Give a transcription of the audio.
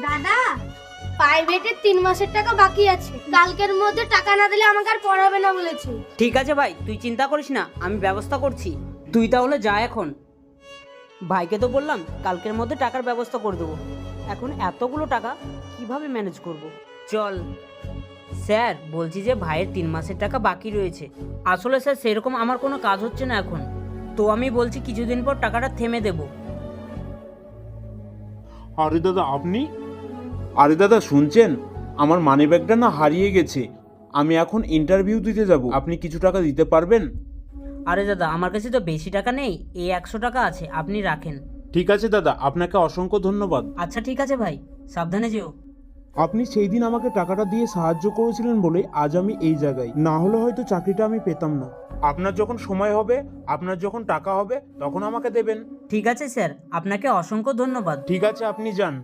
দাদা, প্রাইভেটের 3 মাসের টাকা বাকি আছে, কালকের মধ্যে টাকা না দিলে আমাকে আর পড়াবে না বলেছে। ঠিক আছে ভাই, তুই চিন্তা করিস না, আমি ব্যবস্থা করছি। তুই তাহলে যা এখন। ভাইকে তো বললাম কালকের মধ্যে টাকার ব্যবস্থা করে দেবো। এখন এতগুলো টাকা কিভাবে ম্যানেজ করব? চল। স্যার, বলছি যে ভাইয়ের 3 মাসের টাকা বাকি রয়েছে। আসলে স্যার সেরকম আমার কোনো কাজ হচ্ছে না এখন, তো আমি বলছি কিছুদিন পর টাকাটা থেমে দেব। আরে দাদা আপনি? আরে দাদা শুনছেন, আমার মানিব্যাগটা না হারিয়ে গেছে। আমি এখন ইন্টারভিউ দিতে যাব, আপনি কিছু টাকা দিতে পারবেন? আরে দাদা, আমার কাছে তো বেশি টাকা নেই, এই 100 টাকা আছে, আপনি রাখেন। ঠিক আছে দাদা, আপনাকে অসংখ্য ধন্যবাদ। আচ্ছা ঠিক আছে ভাই, সাবধানে যেও। আপনি সেই দিন আমাকে টাকাটা দিয়ে সাহায্য করেছিলেন বলে আজ আমি এই জায়গায়, না হলে হয়তো চাকরিটা আমি পেতাম না। আপনার যখন সময় হবে, আপনার যখন টাকা হবে তখন আমাকে দেবেন। ঠিক আছে স্যার, আপনাকে অসংখ্য ধন্যবাদ। ঠিক আছে, আপনি যান।